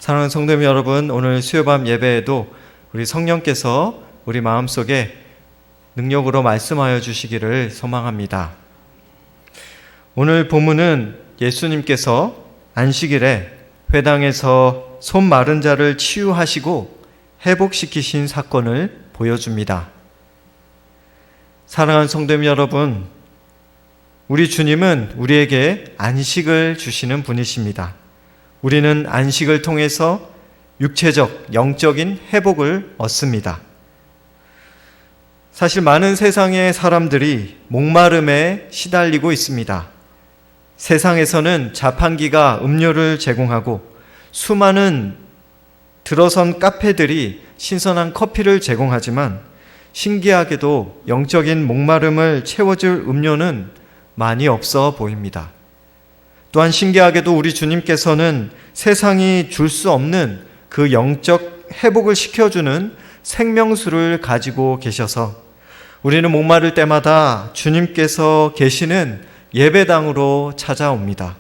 사랑하는 성도님 여러분, 오늘 수요밤 예배에도 우리 성령께서 우리 마음속에 능력으로 말씀하여 주시기를 소망합니다. 오늘 본문은 예수님께서 안식일에 회당에서 손 마른 자를 치유하시고 회복시키신 사건을 보여줍니다. 사랑하는 성도님 여러분, 우리 주님은 우리에게 안식을 주시는 분이십니다. 우리는 안식을 통해서 육체적, 영적인 회복을 얻습니다. 사실 많은 세상의 사람들이 목마름에 시달리고 있습니다. 세상에서는 자판기가 음료를 제공하고 수많은 들어선 카페들이 신선한 커피를 제공하지만 신기하게도 영적인 목마름을 채워줄 음료는 많이 없어 보입니다. 또한 신기하게도 우리 주님께서는 세상이 줄 수 없는 그 영적 회복을 시켜주는 생명수를 가지고 계셔서 우리는 목마를 때마다 주님께서 계시는 예배당으로 찾아옵니다.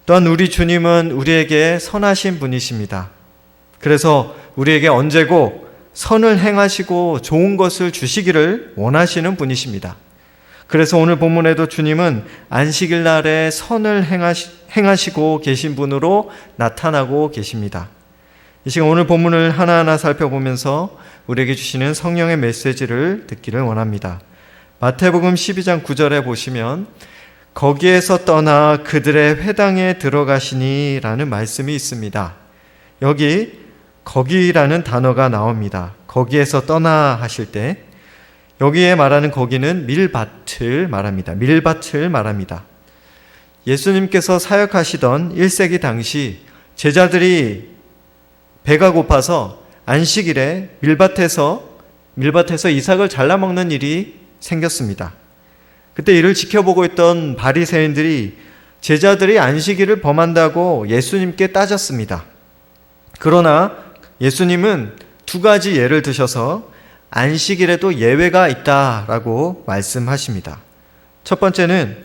또한 우리 주님은 우리에게 선하신 분이십니다. 그래서 우리에게 언제고 선을 행하시고 좋은 것을 주시기를 원하시는 분이십니다. 그래서 오늘 본문에도 주님은 안식일 날에 선을 행하시고 계신 분으로 나타나고 계십니다. 이 시간 오늘 본문을 하나하나 살펴보면서 우리에게 주시는 성령의 메시지를 듣기를 원합니다. 마태복음 12장 9절에 보시면 거기에서 떠나 그들의 회당에 들어가시니 라는 말씀이 있습니다. 여기 거기라는 단어가 나옵니다. 거기에서 떠나 하실 때 여기에 말하는 거기는 밀밭을 말합니다. 밀밭을 말합니다. 예수님께서 사역하시던 1세기 당시 제자들이 배가 고파서 안식일에 밀밭에서 이삭을 잘라 먹는 일이 생겼습니다. 그때 이를 지켜보고 있던 바리새인들이 제자들이 안식일을 범한다고 예수님께 따졌습니다. 그러나 예수님은 두 가지 예를 드셔서 안식일에도 예외가 있다라고 말씀하십니다. 첫 번째는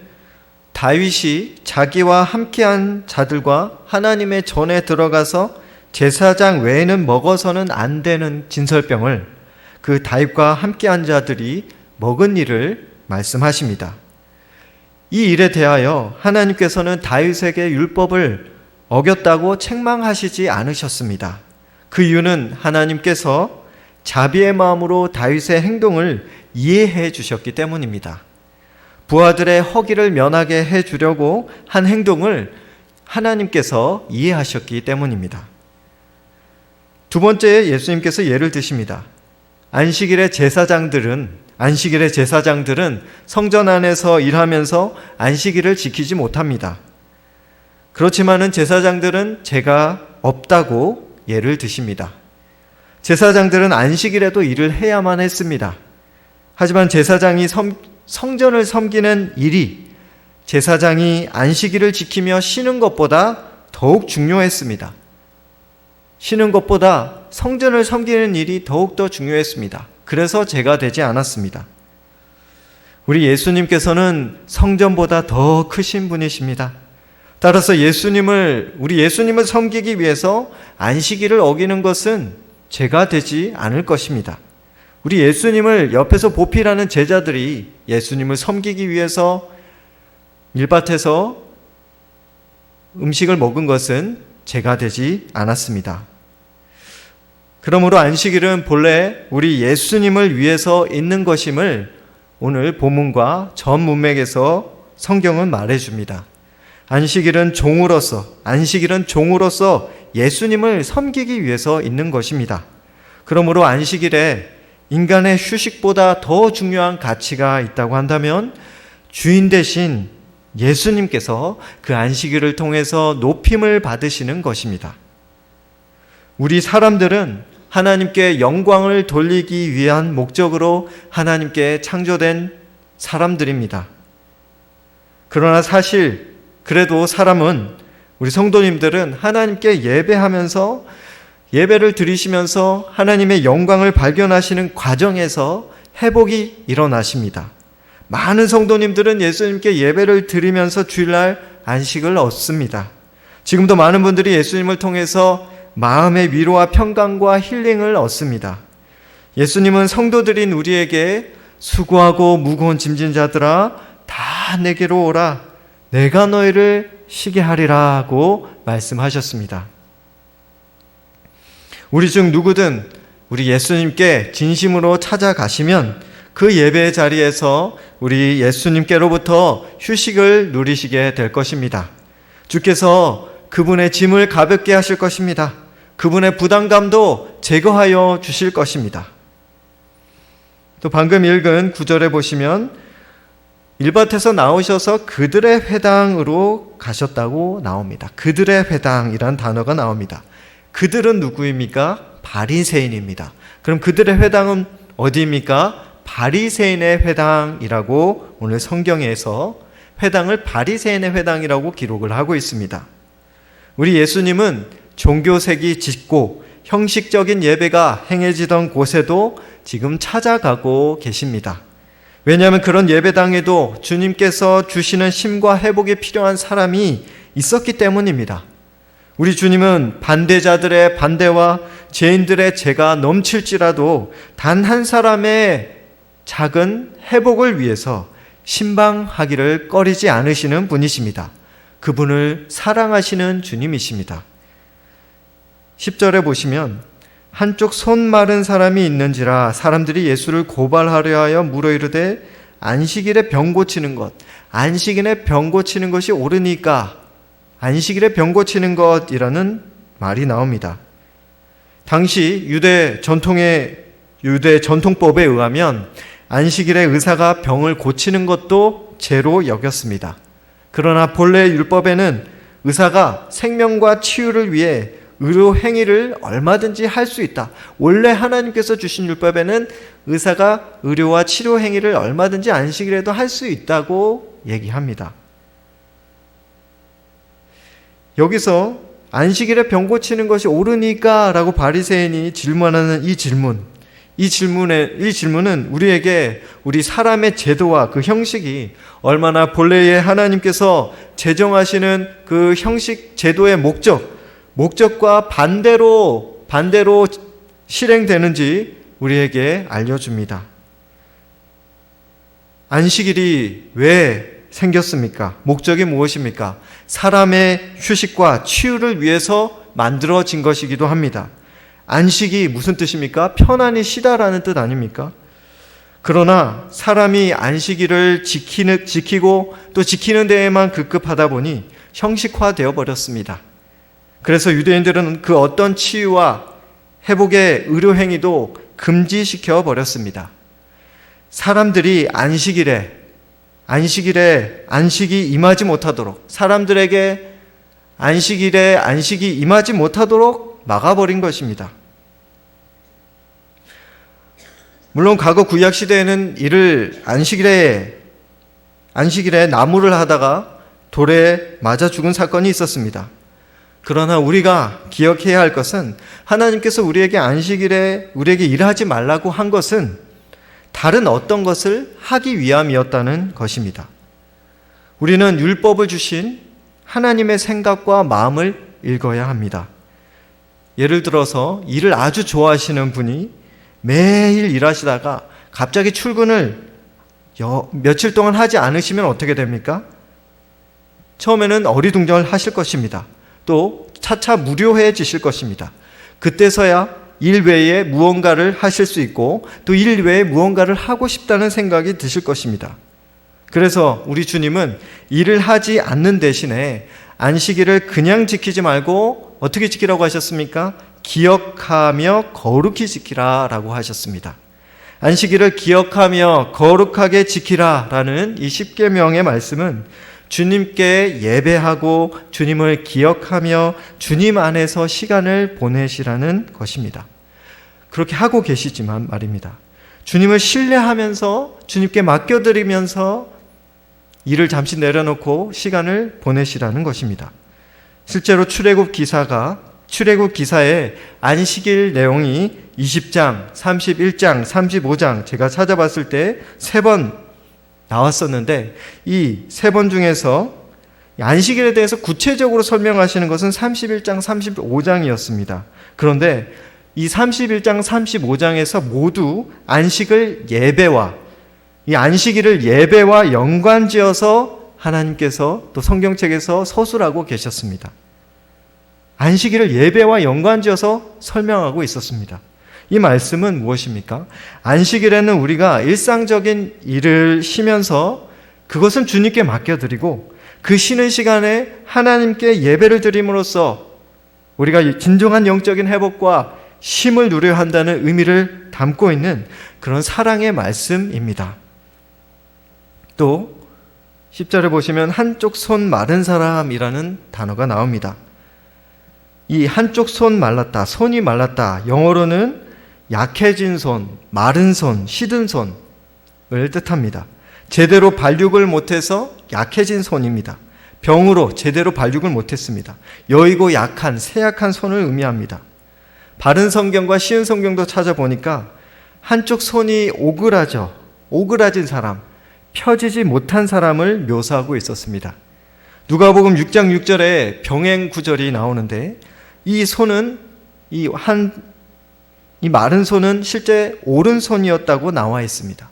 다윗이 자기와 함께한 자들과 하나님의 전에 들어가서 제사장 외에는 먹어서는 안 되는 진설병을 그 다윗과 함께한 자들이 먹은 일을 말씀하십니다. 이 일에 대하여 하나님께서는 다윗에게 율법을 어겼다고 책망하시지 않으셨습니다. 그 이유는 하나님께서 자비의 마음으로 다윗의 행동을 이해해 주셨기 때문입니다. 부하들의 허기를 면하게 해 주려고 한 행동을 하나님께서 이해하셨기 때문입니다. 두 번째, 예수님께서 예를 드십니다. 안식일의 제사장들은 성전 안에서 일하면서 안식일을 지키지 못합니다. 그렇지만은 제사장들은 죄가 없다고 예를 드십니다. 제사장들은 안식일에도 일을 해야만 했습니다. 하지만 제사장이 성전을 섬기는 일이 제사장이 안식일을 지키며 쉬는 것보다 더욱 중요했습니다. 쉬는 것보다 성전을 섬기는 일이 더욱더 중요했습니다. 그래서 죄가 되지 않았습니다. 우리 예수님께서는 성전보다 더 크신 분이십니다. 따라서 우리 예수님을 섬기기 위해서 안식일을 어기는 것은 죄가 되지 않을 것입니다. 우리 예수님을 옆에서 보필하는 제자들이 예수님을 섬기기 위해서 밀밭에서 음식을 먹은 것은 죄가 되지 않았습니다. 그러므로 안식일은 본래 우리 예수님을 위해서 있는 것임을 오늘 본문과 전 문맥에서 성경은 말해줍니다. 안식일은 종으로서 예수님을 섬기기 위해서 있는 것입니다. 그러므로 안식일에 인간의 휴식보다 더 중요한 가치가 있다고 한다면 주인 대신 예수님께서 그 안식일을 통해서 높임을 받으시는 것입니다. 우리 사람들은 하나님께 영광을 돌리기 위한 목적으로 하나님께 창조된 사람들입니다. 그러나 사실 그래도 우리 성도님들은 하나님께 예배를 드리시면서 하나님의 영광을 발견하시는 과정에서 회복이 일어나십니다. 많은 성도님들은 예수님께 예배를 드리면서 주일날 안식을 얻습니다. 지금도 많은 분들이 예수님을 통해서 마음의 위로와 평강과 힐링을 얻습니다. 예수님은 성도들인 우리에게 수고하고 무거운 짐진 자들아 다 내게로 오라 내가 너희를 쉬게 하리라고 말씀하셨습니다. 우리 중 누구든 우리 예수님께 진심으로 찾아가시면 그 예배 자리에서 우리 예수님께로부터 휴식을 누리시게 될 것입니다. 주께서 그분의 짐을 가볍게 하실 것입니다. 그분의 부담감도 제거하여 주실 것입니다. 또 방금 읽은 9절에 보시면 일밭에서 나오셔서 그들의 회당으로 가셨다고 나옵니다. 그들의 회당이란 단어가 나옵니다. 그들은 누구입니까? 바리새인입니다. 그럼 그들의 회당은 어디입니까? 바리새인의 회당이라고 오늘 성경에서 회당을 바리새인의 회당이라고 기록을 하고 있습니다. 우리 예수님은 종교색이 짙고 형식적인 예배가 행해지던 곳에도 지금 찾아가고 계십니다. 왜냐하면 그런 예배당에도 주님께서 주시는 쉼과 회복이 필요한 사람이 있었기 때문입니다. 우리 주님은 반대자들의 반대와 죄인들의 죄가 넘칠지라도 단 한 사람의 작은 회복을 위해서 신방하기를 꺼리지 않으시는 분이십니다. 그분을 사랑하시는 주님이십니다. 10절에 보시면 한쪽 손 마른 사람이 있는지라 사람들이 예수를 고발하려 하여 물어 이르되 안식일에 병 고치는 것, 안식일에 병 고치는 것이 옳으니까 안식일에 병 고치는 것이라는 말이 나옵니다. 당시 유대 전통법에 의하면 안식일에 의사가 병을 고치는 것도 죄로 여겼습니다. 그러나 본래 율법에는 의사가 생명과 치유를 위해 의료 행위를 얼마든지 할 수 있다. 원래 하나님께서 주신 율법에는 의사가 의료와 치료 행위를 얼마든지 안식일에도 할 수 있다고 얘기합니다. 여기서 안식일에 병 고치는 것이 옳으니까 라고 바리새인이 질문하는 이 질문은 우리에게 우리 사람의 제도와 그 형식이 얼마나 본래의 하나님께서 제정하시는 그 형식 제도의 목적과 반대로 실행되는지 우리에게 알려줍니다. 안식일이 왜 생겼습니까? 목적이 무엇입니까? 사람의 휴식과 치유를 위해서 만들어진 것이기도 합니다. 안식이 무슨 뜻입니까? 편안히 쉬다라는 뜻 아닙니까? 그러나 사람이 안식일을 지키고 또 지키는 데에만 급급하다 보니 형식화되어 버렸습니다. 그래서 유대인들은 그 어떤 치유와 회복의 의료 행위도 금지시켜 버렸습니다. 사람들이 안식이 임하지 못하도록, 사람들에게 안식일에 안식이 임하지 못하도록 막아버린 것입니다. 물론 과거 구약 시대에는 이를 안식일에 나무를 하다가 돌에 맞아 죽은 사건이 있었습니다. 그러나 우리가 기억해야 할 것은 하나님께서 우리에게 안식일에 우리에게 일하지 말라고 한 것은 다른 어떤 것을 하기 위함이었다는 것입니다. 우리는 율법을 주신 하나님의 생각과 마음을 읽어야 합니다. 예를 들어서 일을 아주 좋아하시는 분이 매일 일하시다가 갑자기 출근을 며칠 동안 하지 않으시면 어떻게 됩니까? 처음에는 어리둥절 하실 것입니다. 또 차차 무료해지실 것입니다. 그때서야 일 외에 무언가를 하실 수 있고 또 일 외에 무언가를 하고 싶다는 생각이 드실 것입니다. 그래서 우리 주님은 일을 하지 않는 대신에 안식일을 그냥 지키지 말고 어떻게 지키라고 하셨습니까? 기억하며 거룩히 지키라 라고 하셨습니다. 안식일을 기억하며 거룩하게 지키라 라는 이 십계명의 말씀은 주님께 예배하고 주님을 기억하며 주님 안에서 시간을 보내시라는 것입니다. 그렇게 하고 계시지만 말입니다. 주님을 신뢰하면서 주님께 맡겨드리면서 일을 잠시 내려놓고 시간을 보내시라는 것입니다. 실제로 출애굽 기사에 안식일 내용이 20장, 31장, 35장 제가 찾아봤을 때 3번 나왔었는데 이 3번 중에서 안식일에 대해서 구체적으로 설명하시는 것은 31장, 35장이었습니다. 그런데 이 31장, 35장에서 모두 안식을 예배와 이 안식일을 예배와 연관지어서 하나님께서 또 성경책에서 서술하고 계셨습니다. 안식일을 예배와 연관지어서 설명하고 있었습니다. 이 말씀은 무엇입니까? 안식일에는 우리가 일상적인 일을 쉬면서 그것은 주님께 맡겨드리고 그 쉬는 시간에 하나님께 예배를 드림으로써 우리가 진정한 영적인 회복과 쉼을 누려야 한다는 의미를 담고 있는 그런 사랑의 말씀입니다. 또 10절에 보시면 한쪽 손 마른 사람이라는 단어가 나옵니다. 이 한쪽 손 말랐다, 손이 말랐다, 영어로는 약해진 손, 마른 손, 시든 손을 뜻합니다. 제대로 발육을 못해서 약해진 손입니다. 병으로 제대로 발육을 못했습니다. 여의고 약한, 쇠약한 손을 의미합니다. 바른 성경과 쉬운 성경도 찾아보니까 한쪽 손이 오그라진 사람, 펴지지 못한 사람을 묘사하고 있었습니다. 누가복음 6장 6절에 병행 구절이 나오는데 이 손은 이 마른 손은 실제 오른손이었다고 나와 있습니다.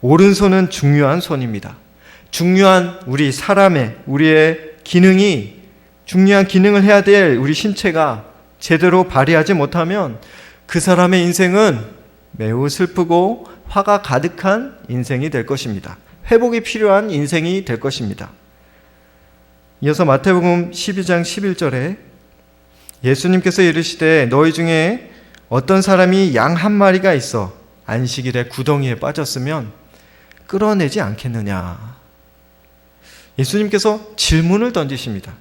오른손은 중요한 손입니다. 중요한 우리의 기능이 중요한 기능을 해야 될 우리 신체가 제대로 발휘하지 못하면 그 사람의 인생은 매우 슬프고 화가 가득한 인생이 될 것입니다. 회복이 필요한 인생이 될 것입니다. 이어서 마태복음 12장 11절에 예수님께서 이르시되 너희 중에 어떤 사람이 양 한 마리가 있어 안식일에 구덩이에 빠졌으면 끌어내지 않겠느냐. 예수님께서 질문을 던지십니다.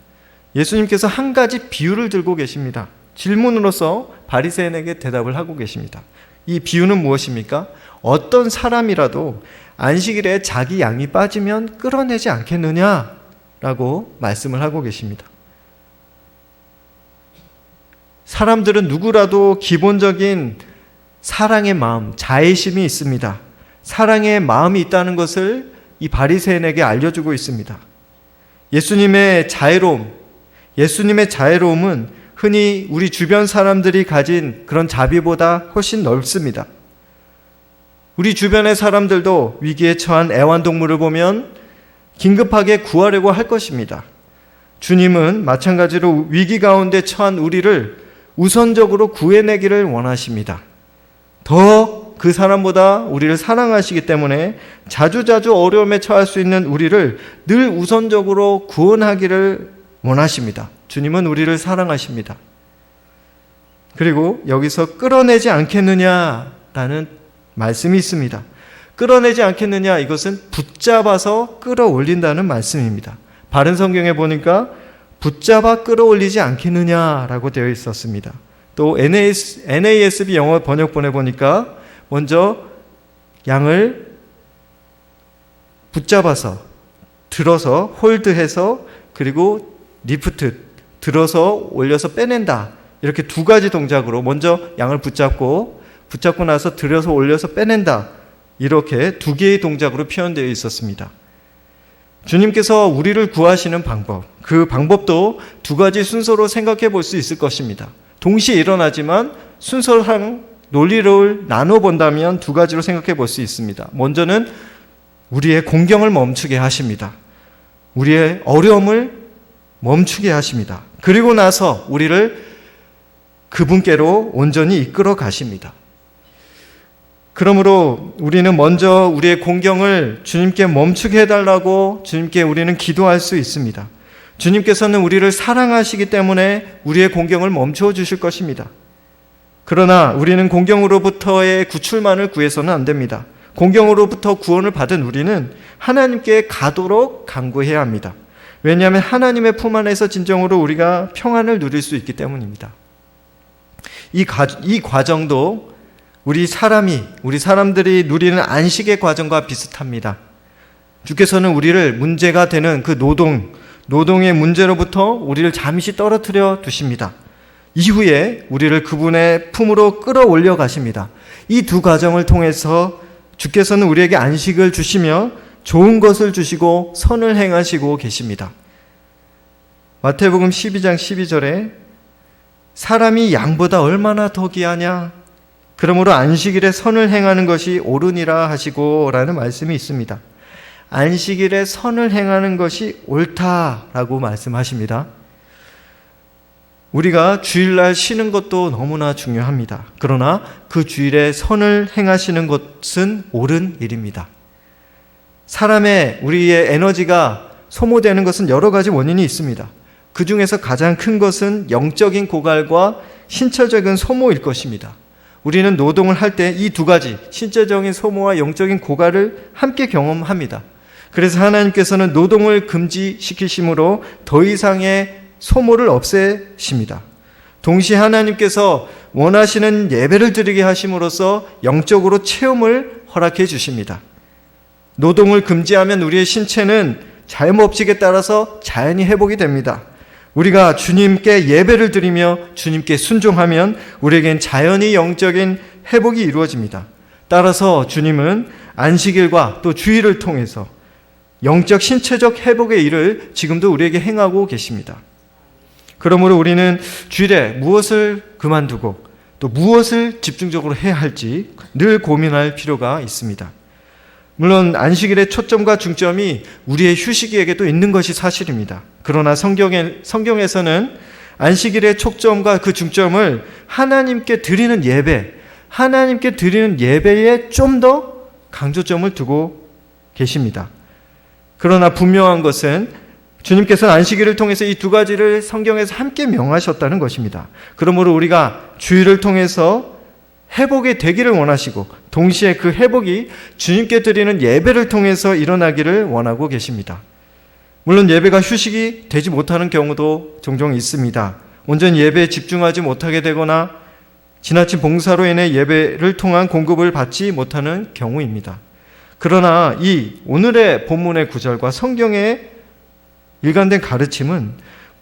예수님께서 한 가지 비유를 들고 계십니다. 질문으로서 바리새인에게 대답을 하고 계십니다. 이 비유는 무엇입니까? 어떤 사람이라도 안식일에 자기 양이 빠지면 끌어내지 않겠느냐라고 말씀을 하고 계십니다. 사람들은 누구라도 기본적인 사랑의 마음, 자애심이 있습니다. 사랑의 마음이 있다는 것을 이 바리새인에게 알려주고 있습니다. 예수님의 자애로움은 흔히 우리 주변 사람들이 가진 그런 자비보다 훨씬 넓습니다. 우리 주변의 사람들도 위기에 처한 애완동물을 보면 긴급하게 구하려고 할 것입니다. 주님은 마찬가지로 위기 가운데 처한 우리를 우선적으로 구해내기를 원하십니다. 더 그 사람보다 우리를 사랑하시기 때문에 자주자주 어려움에 처할 수 있는 우리를 늘 우선적으로 구원하기를 원하십니다. 주님은 우리를 사랑하십니다. 그리고 여기서 끌어내지 않겠느냐라는 말씀이 있습니다. 끌어내지 않겠느냐, 이것은 붙잡아서 끌어올린다는 말씀입니다. 바른 성경에 보니까 붙잡아 끌어올리지 않겠느냐라고 되어 있었습니다. 또 NASB 영어 번역본에 보니까 먼저 양을 붙잡아서 들어서 홀드해서 그리고 리프트 들어서 올려서 빼낸다, 이렇게 두 가지 동작으로 먼저 양을 붙잡고 나서 들어서 올려서 빼낸다, 이렇게 두 개의 동작으로 표현되어 있었습니다. 주님께서 우리를 구하시는 방법, 그 방법도 두 가지 순서로 생각해 볼 수 있을 것입니다. 동시에 일어나지만 순서상 논리를 나눠본다면 두 가지로 생각해 볼 수 있습니다. 먼저는 우리의 공경을 멈추게 하십니다. 우리의 어려움을 멈추게 하십니다. 그리고 나서 우리를 그분께로 온전히 이끌어 가십니다. 그러므로 우리는 먼저 우리의 공경을 주님께 멈추게 해달라고 주님께 우리는 기도할 수 있습니다. 주님께서는 우리를 사랑하시기 때문에 우리의 공경을 멈춰 주실 것입니다. 그러나 우리는 공경으로부터의 구출만을 구해서는 안 됩니다. 공경으로부터 구원을 받은 우리는 하나님께 가도록 간구해야 합니다. 왜냐하면 하나님의 품 안에서 진정으로 우리가 평안을 누릴 수 있기 때문입니다. 이 과정도 우리 사람들이 누리는 안식의 과정과 비슷합니다. 주께서는 우리를 문제가 되는 그 노동의 문제로부터 우리를 잠시 떨어뜨려 두십니다. 이후에 우리를 그분의 품으로 끌어올려 가십니다. 이 두 과정을 통해서 주께서는 우리에게 안식을 주시며 좋은 것을 주시고 선을 행하시고 계십니다. 마태복음 12장 12절에 사람이 양보다 얼마나 더 귀하냐? 그러므로 안식일에 선을 행하는 것이 옳으니라 하시고 라는 말씀이 있습니다. 안식일에 선을 행하는 것이 옳다라고 말씀하십니다. 우리가 주일날 쉬는 것도 너무나 중요합니다. 그러나 그 주일에 선을 행하시는 것은 옳은 일입니다. 우리의 에너지가 소모되는 것은 여러 가지 원인이 있습니다. 그 중에서 가장 큰 것은 영적인 고갈과 신체적인 소모일 것입니다. 우리는 노동을 할 때 이 두 가지, 신체적인 소모와 영적인 고갈을 함께 경험합니다. 그래서 하나님께서는 노동을 금지시키심으로 더 이상의 소모를 없애십니다. 동시에 하나님께서 원하시는 예배를 드리게 하심으로써 영적으로 체험을 허락해 주십니다. 노동을 금지하면 우리의 신체는 자연법칙에 따라서 자연히 회복이 됩니다. 우리가 주님께 예배를 드리며 주님께 순종하면 우리에겐 자연히 영적인 회복이 이루어집니다. 따라서 주님은 안식일과 또 주일을 통해서 영적 신체적 회복의 일을 지금도 우리에게 행하고 계십니다. 그러므로 우리는 주일에 무엇을 그만두고 또 무엇을 집중적으로 해야 할지 늘 고민할 필요가 있습니다. 물론 안식일의 초점과 중점이 우리의 휴식에게도 있는 것이 사실입니다. 그러나 성경에서는 안식일의 초점과 그 중점을 하나님께 드리는 예배에 좀 더 강조점을 두고 계십니다. 그러나 분명한 것은 주님께서는 안식일을 통해서 이 두 가지를 성경에서 함께 명하셨다는 것입니다. 그러므로 우리가 주일을 통해서 회복이 되기를 원하시고 동시에 그 회복이 주님께 드리는 예배를 통해서 일어나기를 원하고 계십니다. 물론 예배가 휴식이 되지 못하는 경우도 종종 있습니다. 온전히 예배에 집중하지 못하게 되거나 지나친 봉사로 인해 예배를 통한 공급을 받지 못하는 경우입니다. 그러나 이 오늘의 본문의 구절과 성경의 일관된 가르침은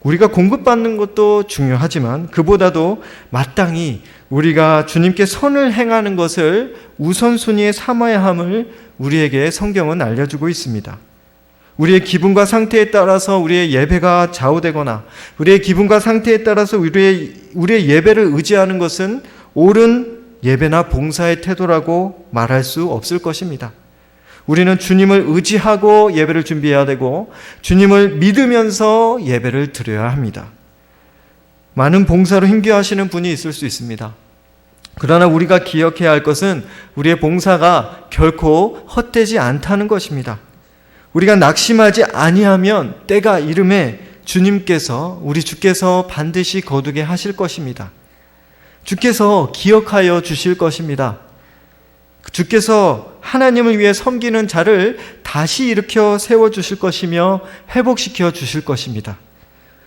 우리가 공급받는 것도 중요하지만 그보다도 마땅히 우리가 주님께 선을 행하는 것을 우선순위에 삼아야 함을 우리에게 성경은 알려주고 있습니다. 우리의 기분과 상태에 따라서 우리의 예배가 좌우되거나 우리의 기분과 상태에 따라서 우리의 예배를 의지하는 것은 옳은 예배나 봉사의 태도라고 말할 수 없을 것입니다. 우리는 주님을 의지하고 예배를 준비해야 되고 주님을 믿으면서 예배를 드려야 합니다. 많은 봉사로 힘겨워하시는 분이 있을 수 있습니다. 그러나 우리가 기억해야 할 것은 우리의 봉사가 결코 헛되지 않다는 것입니다. 우리가 낙심하지 아니하면 때가 이름에 우리 주께서 반드시 거두게 하실 것입니다. 주께서 기억하여 주실 것입니다. 주께서 하나님을 위해 섬기는 자를 다시 일으켜 세워주실 것이며 회복시켜 주실 것입니다.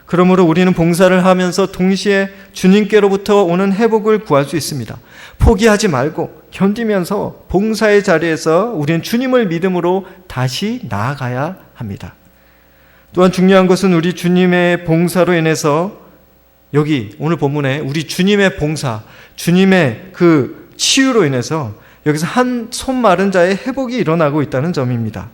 그러므로 우리는 봉사를 하면서 동시에 주님께로부터 오는 회복을 구할 수 있습니다. 포기하지 말고 견디면서 봉사의 자리에서 우리는 주님을 믿음으로 다시 나아가야 합니다. 또한 중요한 것은 우리 주님의 봉사로 인해서 여기 오늘 본문에 우리 주님의 봉사, 주님의 그 치유로 인해서 여기서 한 손 마른 자의 회복이 일어나고 있다는 점입니다.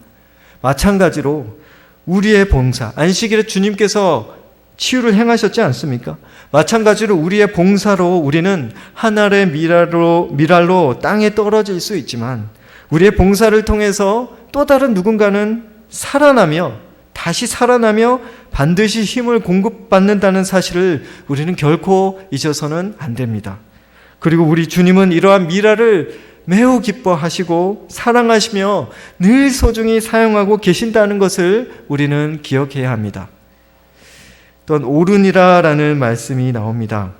마찬가지로 우리의 봉사, 안식일에 주님께서 치유를 행하셨지 않습니까? 마찬가지로 우리의 봉사로 우리는 하늘의 미랄로 땅에 떨어질 수 있지만 우리의 봉사를 통해서 또 다른 누군가는 다시 살아나며 반드시 힘을 공급받는다는 사실을 우리는 결코 잊어서는 안 됩니다. 그리고 우리 주님은 이러한 미랄을 매우 기뻐하시고 사랑하시며 늘 소중히 사용하고 계신다는 것을 우리는 기억해야 합니다. 또한 옳으니라 라는 말씀이 나옵니다.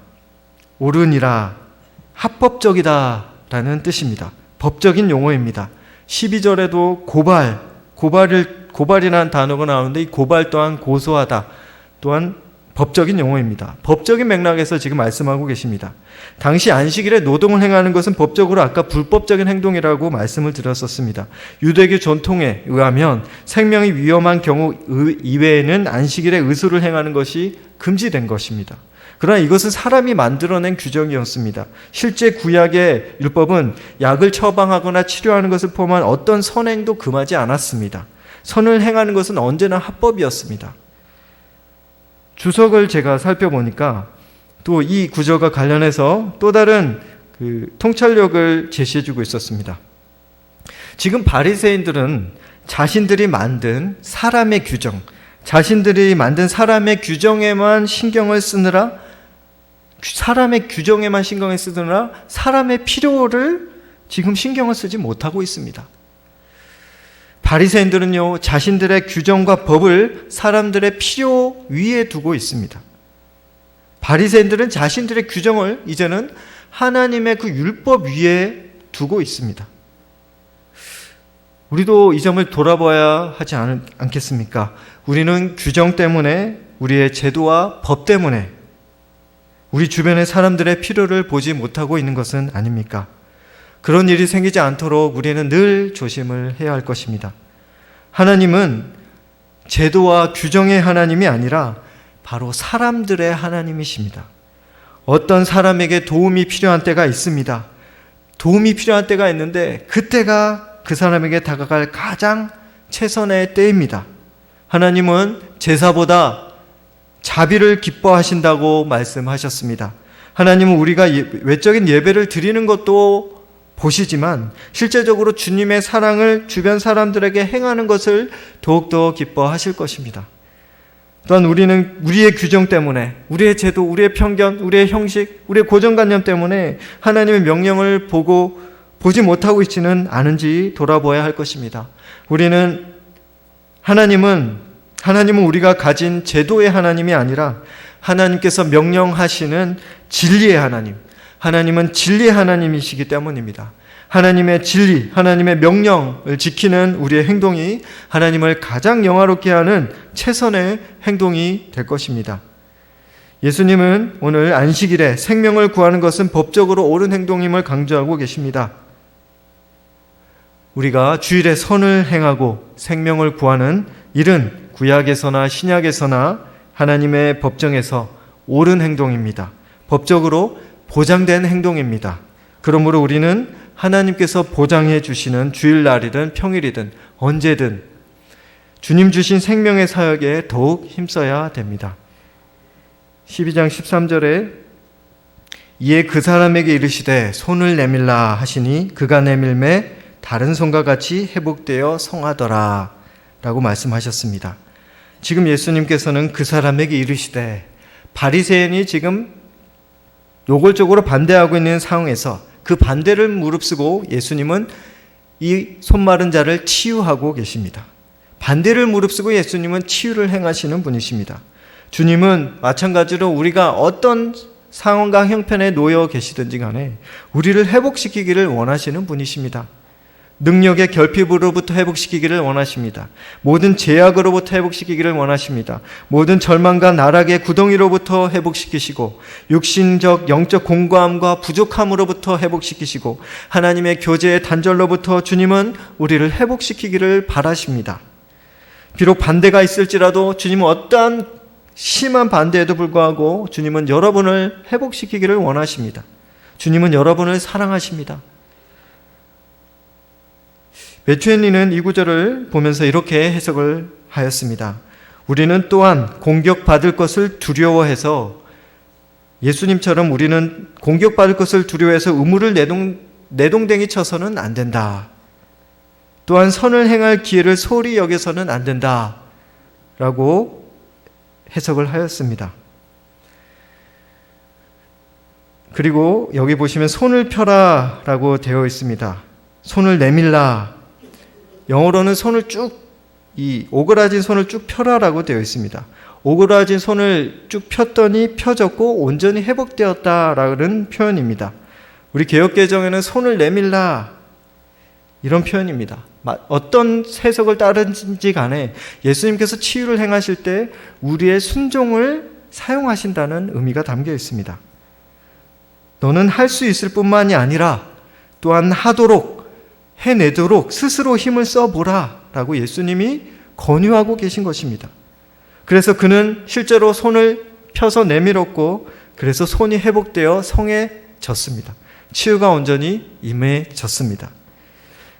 옳으니라, 합법적이다 라는 뜻입니다. 법적인 용어입니다. 12절에도 고발이라는 단어가 나오는데 이 고발 또한 고소하다, 또한 법적인 용어입니다. 법적인 맥락에서 지금 말씀하고 계십니다. 당시 안식일에 노동을 행하는 것은 법적으로 아까 불법적인 행동이라고 말씀을 드렸었습니다. 유대교 전통에 의하면 생명이 위험한 경우 이외에는 안식일에 의술을 행하는 것이 금지된 것입니다. 그러나 이것은 사람이 만들어낸 규정이었습니다. 실제 구약의 율법은 약을 처방하거나 치료하는 것을 포함한 어떤 선행도 금하지 않았습니다. 선을 행하는 것은 언제나 합법이었습니다. 주석을 제가 살펴보니까 또 이 구절과 관련해서 또 다른 통찰력을 제시해주고 있었습니다. 지금 바리새인들은 자신들이 만든 사람의 규정, 자신들이 만든 사람의 규정에만 신경을 쓰느라 사람의 필요를 지금 신경을 쓰지 못하고 있습니다. 바리새인들은요, 자신들의 규정과 법을 사람들의 필요 위에 두고 있습니다. 바리새인들은 자신들의 규정을 이제는 하나님의 그 율법 위에 두고 있습니다. 우리도 이 점을 돌아봐야 하지 않겠습니까? 우리는 규정 때문에, 우리의 제도와 법 때문에 우리 주변의 사람들의 필요를 보지 못하고 있는 것은 아닙니까? 그런 일이 생기지 않도록 우리는 늘 조심을 해야 할 것입니다. 하나님은 제도와 규정의 하나님이 아니라 바로 사람들의 하나님이십니다. 어떤 사람에게 도움이 필요한 때가 있습니다. 도움이 필요한 때가 있는데 그때가 그 사람에게 다가갈 가장 최선의 때입니다. 하나님은 제사보다 자비를 기뻐하신다고 말씀하셨습니다. 하나님은 우리가 외적인 예배를 드리는 것도 보시지만 실제적으로 주님의 사랑을 주변 사람들에게 행하는 것을 더욱더 기뻐하실 것입니다. 또한 우리는 우리의 규정 때문에, 우리의 제도, 우리의 편견, 우리의 형식, 우리의 고정관념 때문에 하나님의 명령을 보지 못하고 있지는 않은지 돌아보아야 할 것입니다. 하나님은 우리가 가진 제도의 하나님이 아니라 하나님께서 명령하시는 진리의 하나님, 하나님은 진리의 하나님이시기 때문입니다. 하나님의 진리, 하나님의 명령을 지키는 우리의 행동이 하나님을 가장 영화롭게 하는 최선의 행동이 될 것입니다. 예수님은 오늘 안식일에 생명을 구하는 것은 법적으로 옳은 행동임을 강조하고 계십니다. 우리가 주일에 선을 행하고 생명을 구하는 일은 구약에서나 신약에서나 하나님의 법정에서 옳은 행동입니다. 법적으로 보장된 행동입니다. 그러므로 우리는 하나님께서 보장해 주시는 주일날이든 평일이든 언제든 주님 주신 생명의 사역에 더욱 힘써야 됩니다. 12장 13절에 이에 그 사람에게 이르시되 손을 내밀라 하시니 그가 내밀매 다른 손과 같이 회복되어 성하더라 라고 말씀하셨습니다. 지금 예수님께서는 그 사람에게 이르시되, 바리새인이 지금 노골적으로 반대하고 있는 상황에서 그 반대를 무릅쓰고 예수님은 이 손마른 자를 치유하고 계십니다. 반대를 무릅쓰고 예수님은 치유를 행하시는 분이십니다. 주님은 마찬가지로 우리가 어떤 상황과 형편에 놓여 계시든지 간에 우리를 회복시키기를 원하시는 분이십니다. 능력의 결핍으로부터 회복시키기를 원하십니다. 모든 제약으로부터 회복시키기를 원하십니다. 모든 절망과 나락의 구덩이로부터 회복시키시고 육신적 영적 공고함과 부족함으로부터 회복시키시고 하나님의 교제의 단절로부터 주님은 우리를 회복시키기를 바라십니다. 비록 반대가 있을지라도 주님은 어떠한 심한 반대에도 불구하고 주님은 여러분을 회복시키기를 원하십니다. 주님은 여러분을 사랑하십니다. 매튜 헨리는 이 구절을 보면서 이렇게 해석을 하였습니다. 우리는 또한 공격받을 것을 두려워해서 예수님처럼 우리는 공격받을 것을 두려워해서 의무를 내동댕이 쳐서는 안 된다. 또한 선을 행할 기회를 소홀히 여겨서는 안 된다. 라고 해석을 하였습니다. 그리고 여기 보시면 손을 펴라 라고 되어 있습니다. 손을 내밀라. 영어로는 손을 오그라진 손을 쭉 펴라라고 되어 있습니다. 오그라진 손을 쭉 폈더니 펴졌고 온전히 회복되었다라는 표현입니다. 우리 개역개정에는 손을 내밀라 이런 표현입니다. 어떤 해석을 따르는지 간에 예수님께서 치유를 행하실 때 우리의 순종을 사용하신다는 의미가 담겨 있습니다. 너는 할 수 있을 뿐만이 아니라 또한 해내도록 스스로 힘을 써보라 라고 예수님이 권유하고 계신 것입니다. 그래서 그는 실제로 손을 펴서 내밀었고 그래서 손이 회복되어 성해졌습니다. 치유가 온전히 임해졌습니다.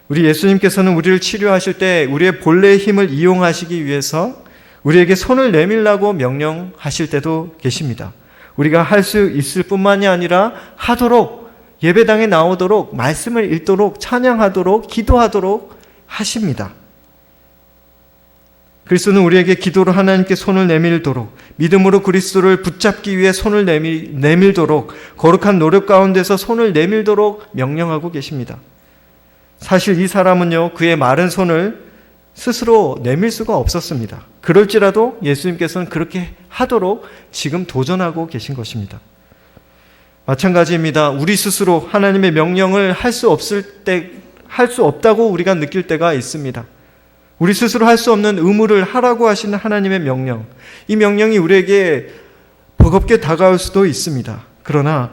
우리 예수님께서는 우리를 치료하실 때 우리의 본래의 힘을 이용하시기 위해서 우리에게 손을 내밀라고 명령하실 때도 계십니다. 우리가 할 수 있을 뿐만이 아니라 하도록, 예배당에 나오도록, 말씀을 읽도록, 찬양하도록, 기도하도록 하십니다. 그리스도는 우리에게 기도로 하나님께 손을 내밀도록, 믿음으로 그리스도를 붙잡기 위해 손을 내밀도록, 거룩한 노력 가운데서 손을 내밀도록 명령하고 계십니다. 사실 이 사람은요, 그의 마른 손을 스스로 내밀 수가 없었습니다. 그럴지라도 예수님께서는 그렇게 하도록 지금 도전하고 계신 것입니다. 마찬가지입니다. 우리 스스로 하나님의 명령을 할 수 없다고 우리가 느낄 때가 있습니다. 우리 스스로 할 수 없는 의무를 하라고 하시는 하나님의 명령, 이 명령이 우리에게 버겁게 다가올 수도 있습니다. 그러나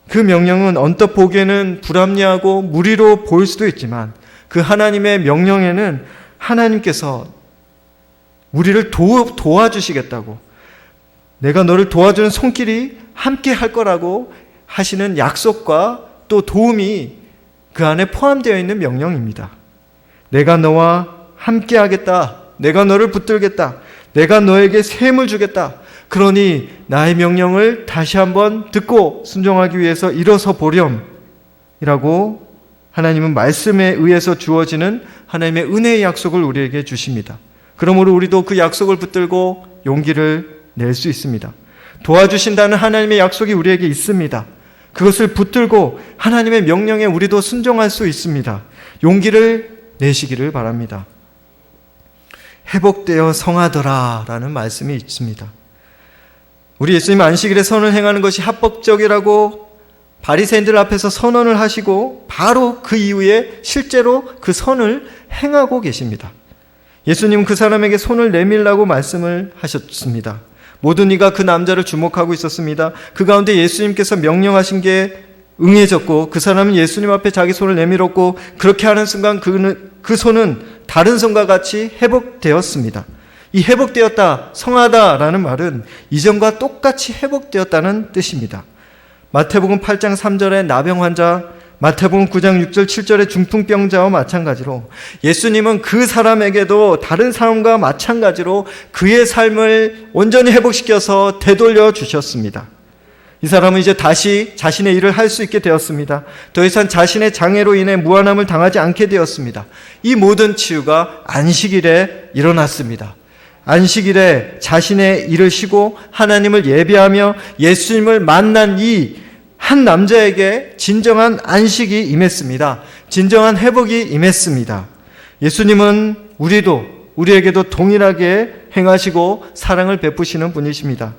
그 명령은 언뜻 보기에는 불합리하고 무리로 보일 수도 있지만 그 하나님의 명령에는 하나님께서 우리를 도와주시겠다고, 내가 너를 도와주는 손길이 함께 할 거라고 하시는 약속과 또 도움이 그 안에 포함되어 있는 명령입니다. 내가 너와 함께 하겠다. 내가 너를 붙들겠다. 내가 너에게 셈을 주겠다. 그러니 나의 명령을 다시 한번 듣고 순종하기 위해서 일어서 보렴이라고 하나님은 말씀에 의해서 주어지는 하나님의 은혜의 약속을 우리에게 주십니다. 그러므로 우리도 그 약속을 붙들고 용기를 낼 수 있습니다. 도와주신다는 하나님의 약속이 우리에게 있습니다. 그것을 붙들고 하나님의 명령에 우리도 순종할 수 있습니다. 용기를 내시기를 바랍니다. 회복되어 성하더라 라는 말씀이 있습니다. 우리 예수님 안식일에 선을 행하는 것이 합법적이라고 바리새인들 앞에서 선언을 하시고 바로 그 이후에 실제로 그 선을 행하고 계십니다. 예수님은 그 사람에게 손을 내밀라고 말씀을 하셨습니다. 모든 이가 그 남자를 주목하고 있었습니다. 그 가운데 예수님께서 명령하신 게 응해졌고 그 사람은 예수님 앞에 자기 손을 내밀었고 그렇게 하는 순간 그 손은 다른 손과 같이 회복되었습니다. 이 회복되었다, 성하다라는 말은 이전과 똑같이 회복되었다는 뜻입니다. 마태복음 8장 3절의 나병 환자, 마태복음 9장 6절 7절의 중풍병자와 마찬가지로 예수님은 그 사람에게도 다른 사람과 마찬가지로 그의 삶을 온전히 회복시켜서 되돌려 주셨습니다. 이 사람은 이제 다시 자신의 일을 할 수 있게 되었습니다. 더 이상 자신의 장애로 인해 무한함을 당하지 않게 되었습니다. 이 모든 치유가 안식일에 일어났습니다. 안식일에 자신의 일을 쉬고 하나님을 예배하며 예수님을 만난 이 한 남자에게 진정한 안식이 임했습니다. 진정한 회복이 임했습니다. 예수님은 우리에게도 동일하게 행하시고 사랑을 베푸시는 분이십니다.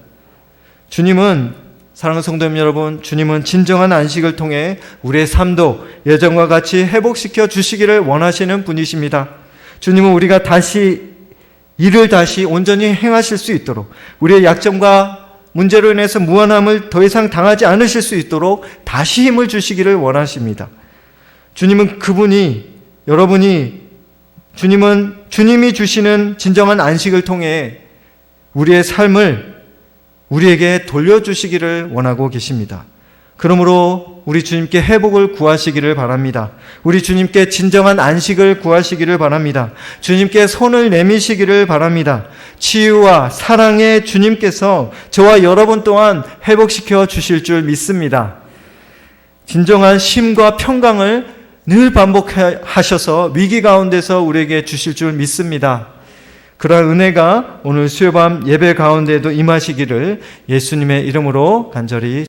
주님은, 사랑하는 성도님 여러분, 주님은 진정한 안식을 통해 우리의 삶도 예전과 같이 회복시켜 주시기를 원하시는 분이십니다. 주님은 우리가 일을 다시 온전히 행하실 수 있도록, 우리의 약점과 문제로 인해서 무한함을 더 이상 당하지 않으실 수 있도록 다시 힘을 주시기를 원하십니다. 주님은 주님이 주시는 진정한 안식을 통해 우리의 삶을 우리에게 돌려주시기를 원하고 계십니다. 그러므로 우리 주님께 회복을 구하시기를 바랍니다. 우리 주님께 진정한 안식을 구하시기를 바랍니다. 주님께 손을 내미시기를 바랍니다. 치유와 사랑의 주님께서 저와 여러분 또한 회복시켜 주실 줄 믿습니다. 진정한 쉼과 평강을 늘 반복하셔서 위기 가운데서 우리에게 주실 줄 믿습니다. 그러한 은혜가 오늘 수요밤 예배 가운데에도 임하시기를 예수님의 이름으로 간절히